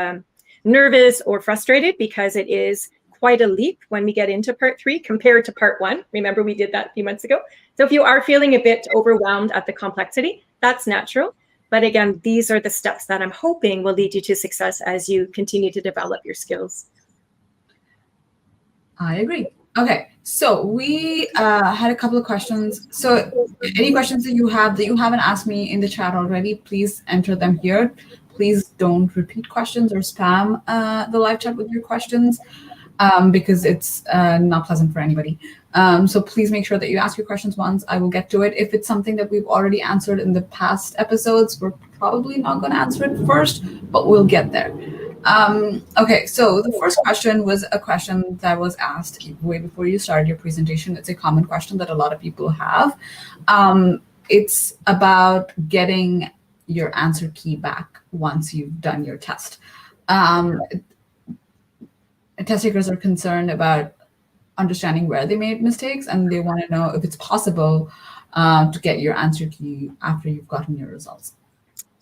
nervous or frustrated because it is quite a leap when we get into part 3 compared to part 1. Remember, we did that a few months ago. So if you are feeling a bit overwhelmed at the complexity, that's natural. But again, these are the steps that I'm hoping will lead you to success as you continue to develop your skills. I agree. Okay, so we had a couple of questions. So any questions that you haven't asked me in the chat already, please enter them here. Please don't repeat questions or spam the live chat with your questions because it's not pleasant for anybody. So please make sure that you ask your questions once. I will get to it. If it's something that we've already answered in the past episodes, we're probably not going to answer it first, but we'll get there. Okay, so the first question was a question that was asked way before you started your presentation. It's a common question that a lot of people have. It's about getting your answer key back once you've done your test. Test takers are concerned about understanding where they made mistakes, and they want to know if it's possible to get your answer key after you've gotten your results.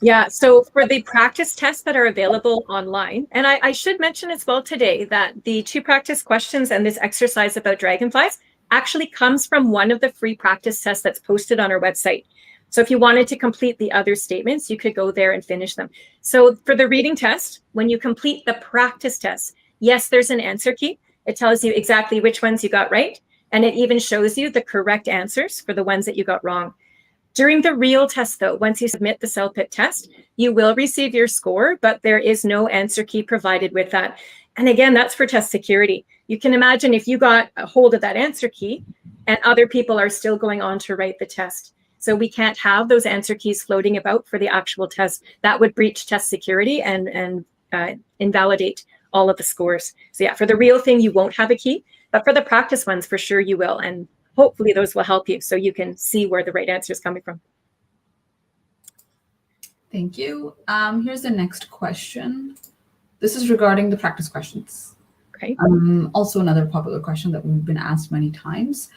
Yeah, so for the practice tests that are available online, and I should mention as well today that the 2 practice questions and this exercise about dragonflies actually comes from one of the free practice tests that's posted on our website. So if you wanted to complete the other statements, you could go there and finish them. So for the reading test, when you complete the practice test, yes, there's an answer key. It tells you exactly which ones you got right, and it even shows you the correct answers for the ones that you got wrong. During the real test, though, once you submit the CELPIP test, you will receive your score, but there is no answer key provided with that. And again, that's for test security. You can imagine if you got a hold of that answer key and other people are still going on to write the test. So we can't have those answer keys floating about for the actual test. That would breach test security and invalidate all of the scores. So yeah, for the real thing, you won't have a key, but for the practice ones, for sure you will. And hopefully those will help you so you can see where the right answer is coming from. Thank you. Here's the next question. This is regarding the practice questions. Okay. Also another popular question that we've been asked many times.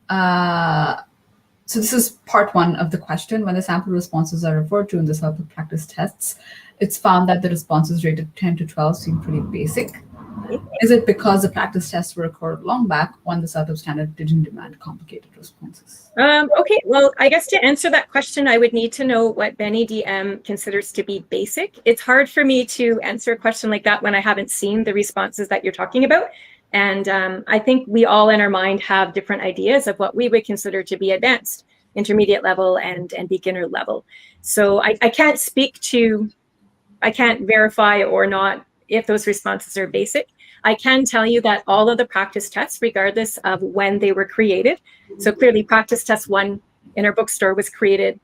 So this is part 1 of the question. When the sample responses are referred to in the CELPIP practice tests, it's found that the responses rated 10 to 12 seem pretty basic. Is it because the practice tests were recorded long back when the CELPIP standard didn't demand complicated responses? Okay, well, I guess to answer that question, I would need to know what Benny DM considers to be basic. It's hard for me to answer a question like that when I haven't seen the responses that you're talking about. And I think we all in our mind have different ideas of what we would consider to be advanced, intermediate level, and beginner level. So I can't speak to, I can't verify or not if those responses are basic. I can tell you that all of the practice tests, regardless of when they were created, so clearly practice test 1 in our bookstore was created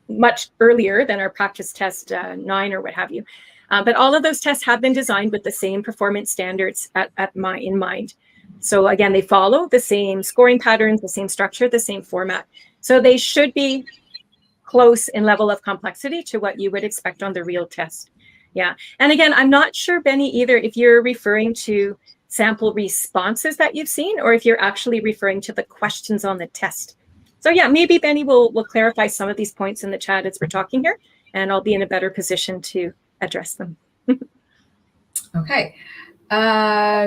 much earlier than our practice test 9 or what have you. But all of those tests have been designed with the same performance standards in mind. So again, they follow the same scoring patterns, the same structure, the same format. So they should be close in level of complexity to what you would expect on the real test. Yeah. And again, I'm not sure, Benny, either if you're referring to sample responses that you've seen or if you're actually referring to the questions on the test. So yeah, maybe Benny will clarify some of these points in the chat as we're talking here, and I'll be in a better position to address them. Okay,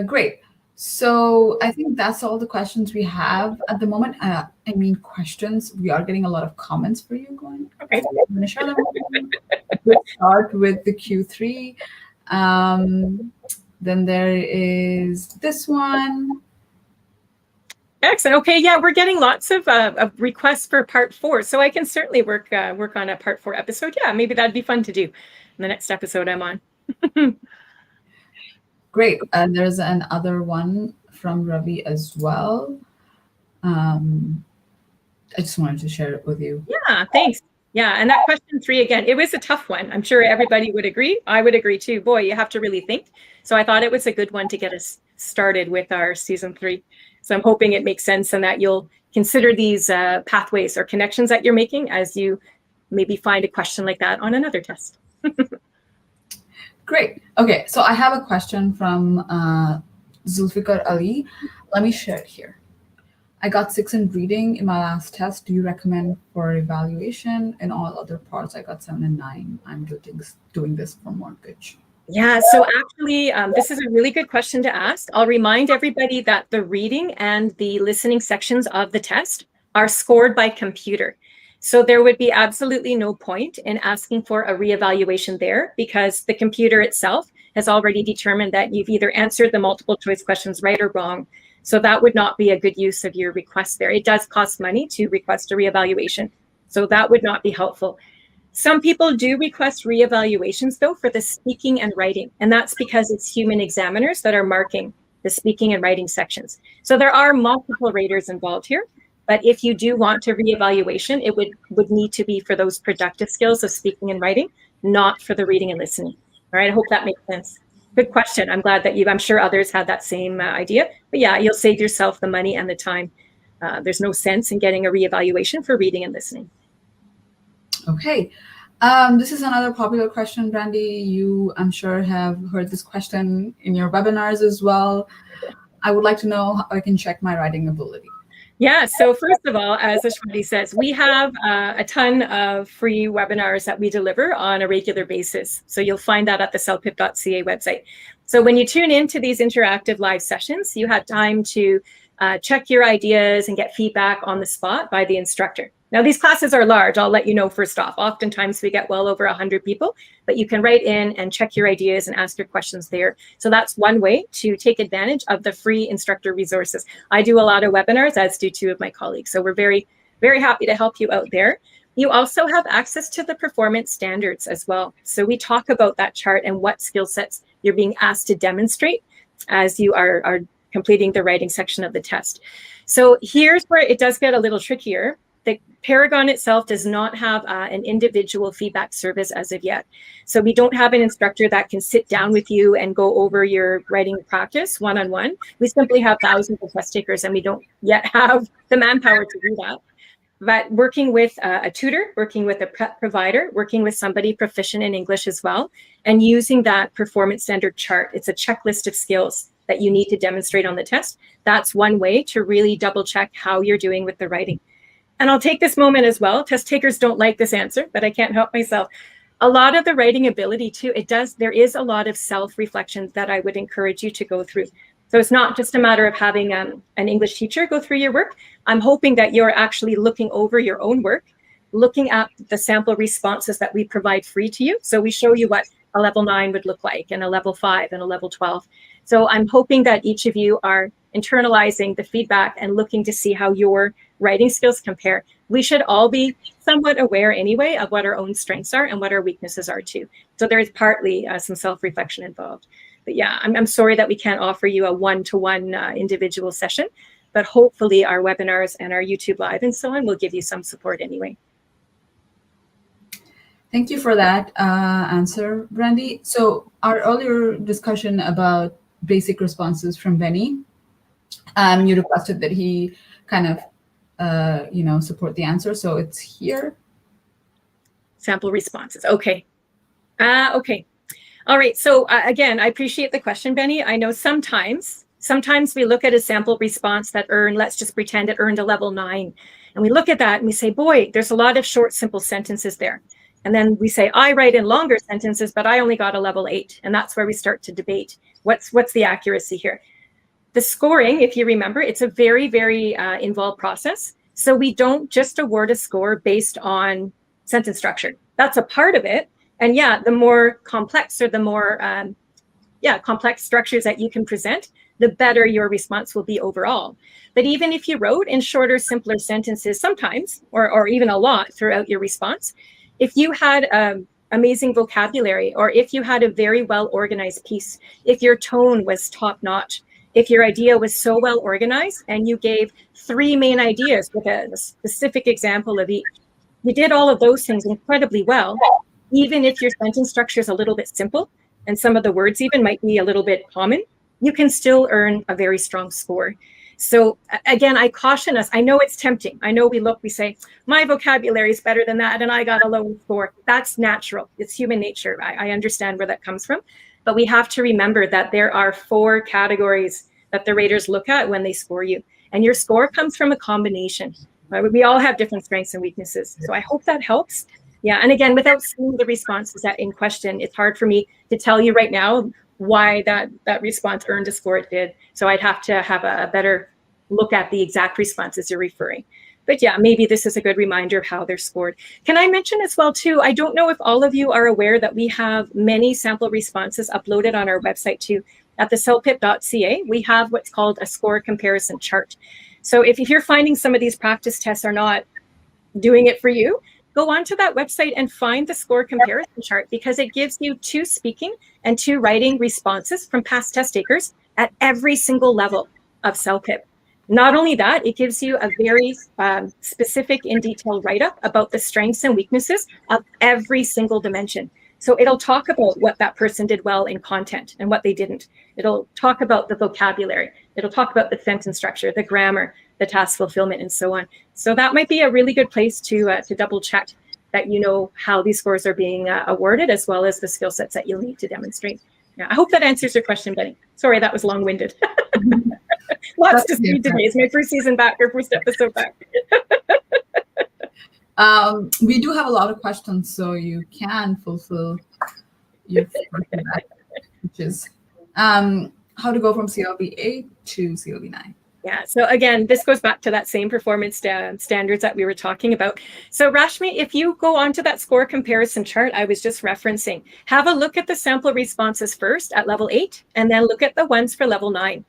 great. So I think that's all the questions we have at the moment. I mean, questions. We are getting a lot of comments for you going. Okay. I'm going to share them. We'll start with the Q3. Then there is this one. Excellent. Okay, yeah, we're getting lots of requests for part 4, so I can certainly work on a part 4 episode. Yeah, maybe that'd be fun to do in the next episode I'm on. Great. There's another one from Ravi as well. I just wanted to share it with you. Yeah, thanks. Yeah, and that question 3 again, it was a tough one. I'm sure everybody would agree. I would agree too. Boy, you have to really think. So I thought it was a good one to get us started with our season 3. So I'm hoping it makes sense and that you'll consider these pathways or connections that you're making as you maybe find a question like that on another test. Great. Okay, so I have a question from Zulfikar Ali. Let me share it here. I got 6 in reading in my last test. Do you recommend for evaluation? In all other parts, I got 7 and 9. I'm doing this for mortgage. Yeah, so actually, this is a really good question to ask. I'll remind everybody that the reading and the listening sections of the test are scored by computer. So there would be absolutely no point in asking for a reevaluation there because the computer itself has already determined that you've either answered the multiple choice questions right or wrong. So that would not be a good use of your request there. It does cost money to request a reevaluation. So that would not be helpful. Some people do request reevaluations, though, for the speaking and writing, and that's because it's human examiners that are marking the speaking and writing sections. So there are multiple raters involved here, but if you do want a reevaluation, it would need to be for those productive skills of speaking and writing, not for the reading and listening. All right, I hope that makes sense. Good question. I'm glad that I'm sure others had that same idea, but yeah, you'll save yourself the money and the time. There's no sense in getting a reevaluation for reading and listening. Okay. This is another popular question, Brandi. You, I'm sure, have heard this question in your webinars as well. I would like to know how I can check my writing ability. Yeah, so first of all, as Ashwati says, we have a ton of free webinars that we deliver on a regular basis. So you'll find that at the CELPIP.ca website. So when you tune into these interactive live sessions, you have time to check your ideas and get feedback on the spot by the instructor. Now, these classes are large. I'll let you know first off. Oftentimes we get well over 100 people, but you can write in and check your ideas and ask your questions there. So that's one way to take advantage of the free instructor resources. I do a lot of webinars, as do 2 of my colleagues. So we're very, very happy to help you out there. You also have access to the performance standards as well. So we talk about that chart and what skill sets you're being asked to demonstrate as you are completing the writing section of the test. So here's where it does get a little trickier. The Paragon itself does not have an individual feedback service as of yet. So we don't have an instructor that can sit down with you and go over your writing practice one-on-one. We simply have thousands of test takers and we don't yet have the manpower to do that. But working with a tutor, working with a prep provider, working with somebody proficient in English as well, and using that performance standard chart, it's a checklist of skills that you need to demonstrate on the test. That's one way to really double check how you're doing with the writing. And I'll take this moment as well. Test takers don't like this answer, but I can't help myself. A lot of the writing ability too, there is a lot of self-reflection that I would encourage you to go through. So it's not just a matter of having an English teacher go through your work. I'm hoping that you're actually looking over your own work, looking at the sample responses that we provide free to you. So we show you what a level 9 would look like, and a level 5 and a level 12. So I'm hoping that each of you are internalizing the feedback and looking to see how your writing skills compare. We should all be somewhat aware anyway of what our own strengths are and what our weaknesses are too. So there is partly some self-reflection involved. But yeah, I'm sorry that we can't offer you a one-to-one individual session, but hopefully our webinars and our YouTube Live and so on will give you some support anyway. Thank you for that answer, Brandi. So our earlier discussion about basic responses from Benny, you requested that he kind of, support the answer. So it's here. Sample responses. Okay. Okay. All right. So again, I appreciate the question, Benny. I know sometimes we look at a sample response that let's just pretend it earned a level 9. And we look at that and we say, boy, there's a lot of short, simple sentences there. And then we say, I write in longer sentences, but I only got a level 8. And that's where we start to debate what's the accuracy here. The scoring, if you remember, it's a very, very involved process. So we don't just award a score based on sentence structure. That's a part of it. And yeah, the more complex or the more complex structures that you can present, the better your response will be overall. But even if you wrote in shorter, simpler sentences sometimes, or even a lot throughout your response, if you had amazing vocabulary, or if you had a very well-organized piece, if your tone was top-notch, if your idea was so well organized and you gave 3 main ideas with a specific example of each, you did all of those things incredibly well, even if your sentence structure is a little bit simple and some of the words even might be a little bit common, you can still earn a very strong score. So again, I caution us. I know it's tempting. I know we say, my vocabulary is better than that and I got a low score. That's natural. It's human nature. I understand where that comes from. But we have to remember that there are 4 categories that the raters look at when they score you. And your score comes from a combination. We all have different strengths and weaknesses. So I hope that helps. Yeah, and again, without seeing the responses that in question, it's hard for me to tell you right now why that response earned a score it did. So I'd have to have a better look at the exact responses you're referring. But yeah, maybe this is a good reminder of how they're scored. Can I mention as well too, I don't know if all of you are aware that we have many sample responses uploaded on our website too. At the CELPIP.ca, we have what's called a score comparison chart. So if you're finding some of these practice tests are not doing it for you, go onto that website and find the score comparison chart, because it gives you 2 speaking and 2 writing responses from past test takers at every single level of CELPIP. Not only that, it gives you a very specific in detail write-up about the strengths and weaknesses of every single dimension. So it'll talk about what that person did well in content and what they didn't. It'll talk about the vocabulary. It'll talk about the sentence structure, the grammar, the task fulfillment, and so on. So that might be a really good place to double check that you know how these scores are being awarded, as well as the skill sets that you'll need to demonstrate. Yeah, I hope that answers your question, Benny. Sorry, that was long-winded. Lots to see today. It's my first season back, or first episode back. We do have a lot of questions, so you can fulfill your back, which is how to go from CLB 8 to CLB 9. Yeah, so again, this goes back to that same performance standards that we were talking about. So Rashmi, if you go onto that score comparison chart I was just referencing, have a look at the sample responses first at level 8, and then look at the ones for level 9.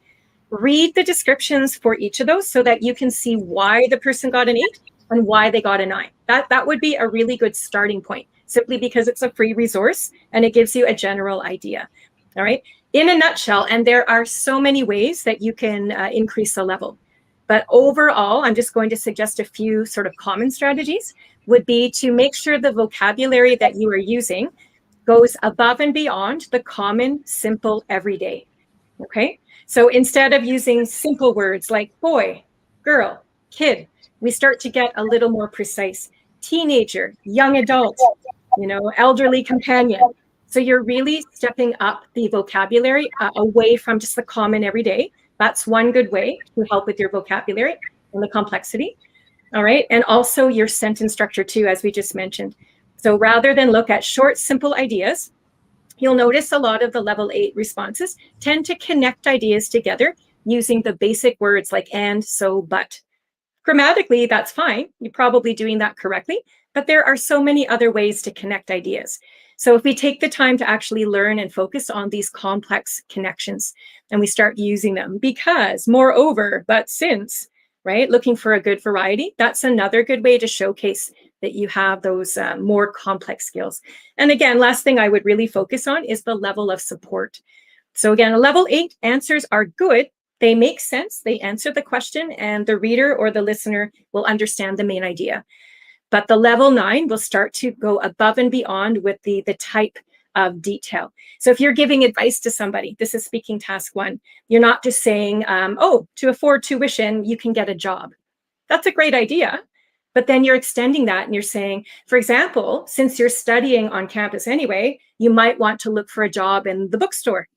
Read the descriptions for each of those so that you can see why the person got an 8 and why they got a 9. That would be a really good starting point, simply because it's a free resource and it gives you a general idea. All right. In a nutshell, and there are so many ways that you can increase the level. But overall, I'm just going to suggest a few sort of common strategies would be to make sure the vocabulary that you are using goes above and beyond the common, simple, everyday. Okay. So instead of using simple words like boy, girl, kid, we start to get a little more precise. Teenager, young adult, elderly companion. So you're really stepping up the vocabulary away from just the common everyday. That's one good way to help with your vocabulary and the complexity. All right. And also your sentence structure too, as we just mentioned. So rather than look at short, simple ideas, you'll notice a lot of the level 8 responses tend to connect ideas together using the basic words like and, so, but. Grammatically, that's fine. You're probably doing that correctly, but there are so many other ways to connect ideas. So if we take the time to actually learn and focus on these complex connections and we start using them, because moreover, but since, right, looking for a good variety, that's another good way to showcase that you have those more complex skills. And again, last thing I would really focus on is the level of support. So again, a level 8 answers are good. They make sense. They answer the question and the reader or the listener will understand the main idea. But the level 9 will start to go above and beyond with the type of detail. So if you're giving advice to somebody, this is speaking task 1, you're not just saying, oh, to afford tuition, you can get a job. That's a great idea. But then you're extending that and you're saying, for example, since you're studying on campus anyway, you might want to look for a job in the bookstore,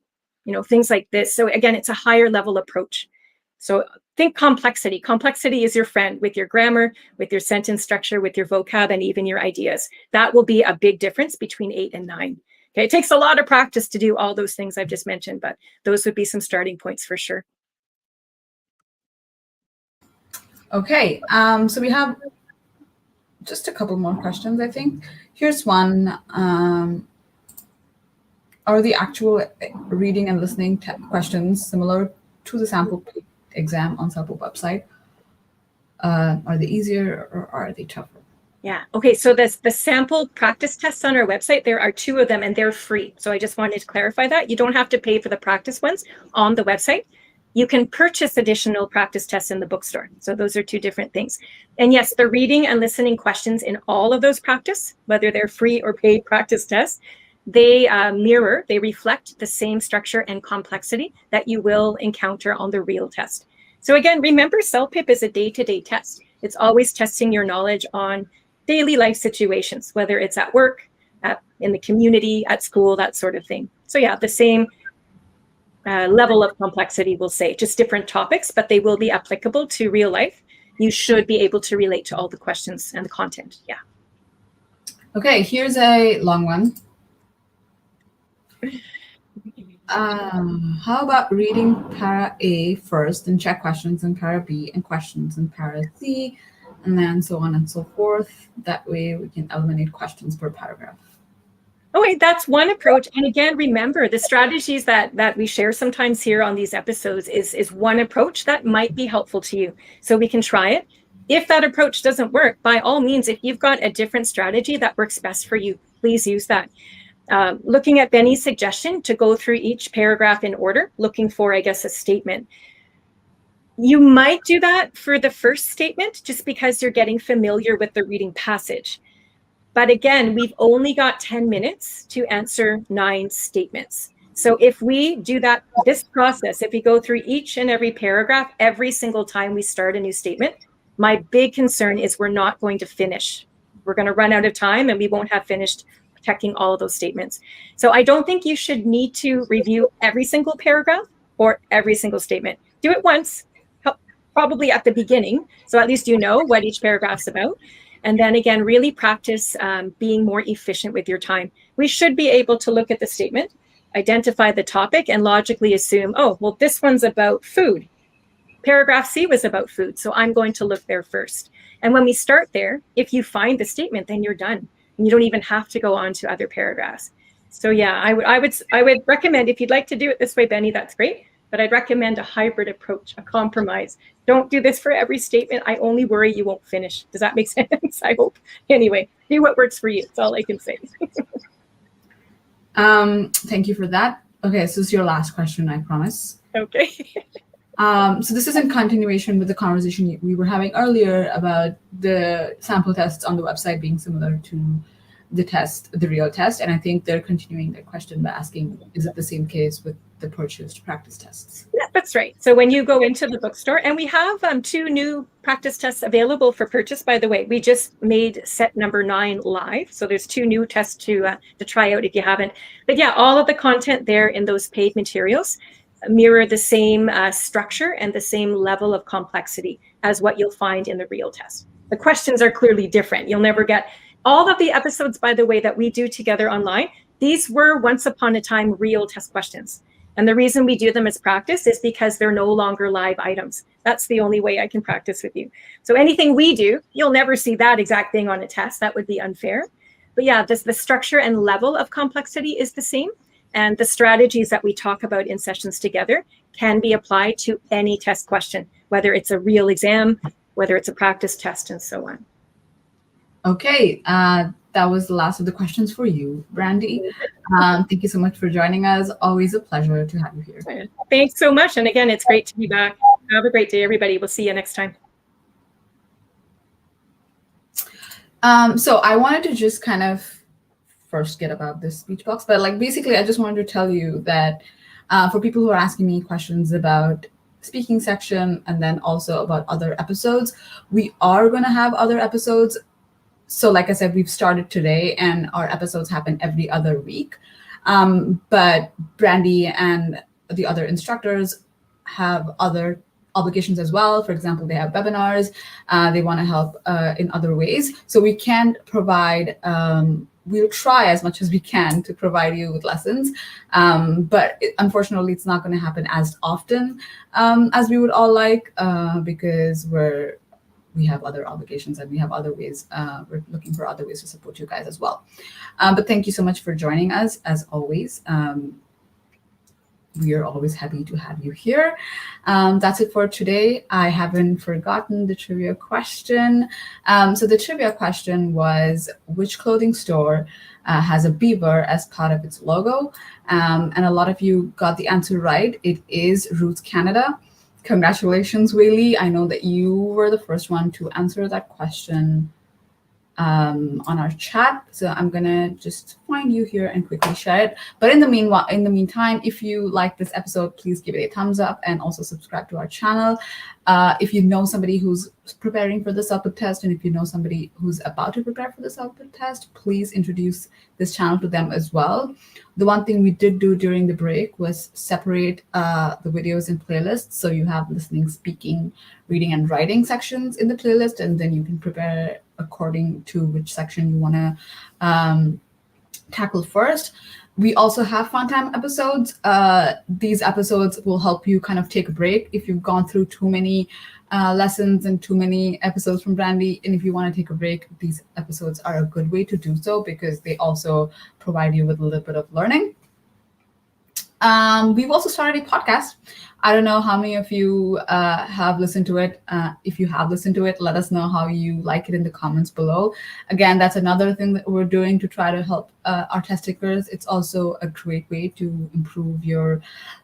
things like this. So again, it's a higher level approach. So think complexity. Complexity is your friend with your grammar, with your sentence structure, with your vocab, and even your ideas. That will be a big difference between 8 and 9. Okay, it takes a lot of practice to do all those things I've just mentioned, but those would be some starting points for sure. Okay, so we have just a couple more questions, I think. Here's one. Are the actual reading and listening questions similar to the sample exam on CELPIP website? Are they easier or are they tougher? Yeah. Okay. So the sample practice tests on our website, there are 2 of them and they're free. So I just wanted to clarify that. You don't have to pay for the practice ones on the website. You can purchase additional practice tests in the bookstore. So those are 2 different things. And yes, the reading and listening questions in all of those practice, whether they're free or paid practice tests, they reflect the same structure and complexity that you will encounter on the real test. So again, remember, CELPIP is a day-to-day test. It's always testing your knowledge on daily life situations, whether it's at work, in the community, at school, that sort of thing. So yeah, the same level of complexity, we'll say, just different topics, but they will be applicable to real life. You should be able to relate to all the questions and the content. Yeah. Okay, here's a long one. How about reading para A first and check questions in para B and questions in para C, and then so on and so forth? That way we can eliminate questions per paragraph. Okay, that's one approach. And again, remember the strategies that we share sometimes here on these episodes is one approach that might be helpful to you. So we can try it. If that approach doesn't work, by all means, if you've got a different strategy that works best for you, please use that. Looking at Benny's suggestion to go through each paragraph in order, looking for, I guess, a statement. You might do that for the first statement just because you're getting familiar with the reading passage. But again, we've only got 10 minutes to answer 9 statements. So if we do this process, if we go through each and every paragraph, every single time we start a new statement, my big concern is we're not going to finish. We're going to run out of time and we won't have finished checking all of those statements. So I don't think you should need to review every single paragraph or every single statement. Do it once, probably at the beginning, so at least you know what each paragraph's about. And then again, really practice being more efficient with your time. We should be able to look at the statement, identify the topic, and logically assume, oh, well, this one's about food. Paragraph C was about food, so I'm going to look there first. And when we start there, if you find the statement, then you're done. And you don't even have to go on to other paragraphs. So yeah, I would recommend, if you'd like to do it this way, Benny, that's great. But I'd recommend a hybrid approach, a compromise. Don't do this for every statement. I only worry you won't finish. Does that make sense? I hope. Anyway, do what works for you. That's all I can say. Thank you for that. Okay, so this is your last question, I promise. Okay. So this is in continuation with the conversation we were having earlier about the sample tests on the website being similar to the real test. And I think they're continuing their question by asking, is it the same case with the purchased practice tests? Yeah, that's right. So when you go into the bookstore, and we have 2 new practice tests available for purchase, by the way. We just made set number 9 live. So there's 2 new tests to try out if you haven't. But yeah, all of the content there in those paid materials mirror the same structure and the same level of complexity as what you'll find in the real test. The questions are clearly different. You'll never get All of the episodes, by the way, that we do together online, these were once upon a time real test questions. And the reason we do them as practice is because they're no longer live items. That's the only way I can practice with you. So anything we do, you'll never see that exact thing on a test. That would be unfair. But yeah, the structure and level of complexity is the same. And the strategies that we talk about in sessions together can be applied to any test question, whether it's a real exam, whether it's a practice test, and so on. Okay, that was the last of the questions for you, Brandi. Thank you so much for joining us. Always a pleasure to have you here. Thanks so much. And again, it's great to be back. Have a great day, everybody. We'll see you next time. So I wanted to just kind of first get about this speech box, but like basically I just wanted to tell you that for people who are asking me questions about speaking section and then also about other episodes, we are going to have other episodes. So like I said, we've started today and our episodes happen every other week. But Brandi and the other instructors have other obligations as well. For example, they have webinars. They want to help in other ways. So we can't provide, we'll try as much as we can to provide you with lessons. But unfortunately, it's not going to happen as often as we would all like because we have other obligations and we have other ways. We're looking for other ways to support you guys as well. But thank you so much for joining us as always. We are always happy to have you here. That's it for today. I haven't forgotten the trivia question. So the trivia question was, which clothing store has a beaver as part of its logo? And a lot of you got the answer right. It is Roots Canada. Congratulations, Whaley. I know that you were the first one to answer that question on our chat. So I'm gonna just find you here and quickly share it. But in the meantime, if you like this episode, please give it a thumbs up and also subscribe to our channel. If you know somebody who's preparing for the CELPIP test, and if you know somebody who's about to prepare for the CELPIP test, please introduce this channel to them as well. The one thing we did do during the break was separate the videos in playlists. So you have listening, speaking, reading, and writing sections in the playlist, and then you can prepare according to which section you want to tackle first. We also have fun time episodes. These episodes will help you kind of take a break if you've gone through too many lessons and too many episodes from Brandi. And if you want to take a break, these episodes are a good way to do so because they also provide you with a little bit of learning. We've also started a podcast. I don't know how many of you have listened to it. If you have listened to it, let us know how you like it in the comments below. Again, that's another thing that we're doing to try to help our test takers. It's also a great way to improve your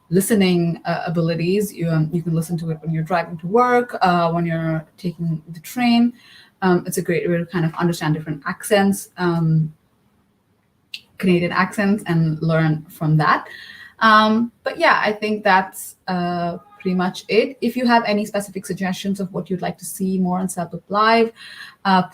listening abilities. You can listen to it when you're driving to work, when you're taking the train. It's a great way to kind of understand different accents, Canadian accents, and learn from that. But yeah, I think that's pretty much it. If you have any specific suggestions of what you'd like to see more on CELPIP Live,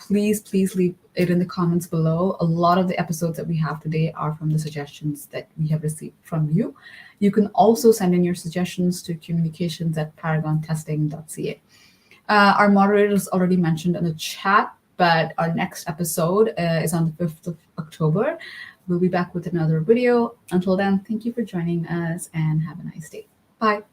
please leave it in the comments below. A lot of the episodes that we have today are from the suggestions that we have received from you. You can also send in your suggestions to communications@paragontesting.ca. Our moderators already mentioned in the chat, but our next episode is on the 5th of October. We'll be back with another video. Until then, thank you for joining us and have a nice day. Bye.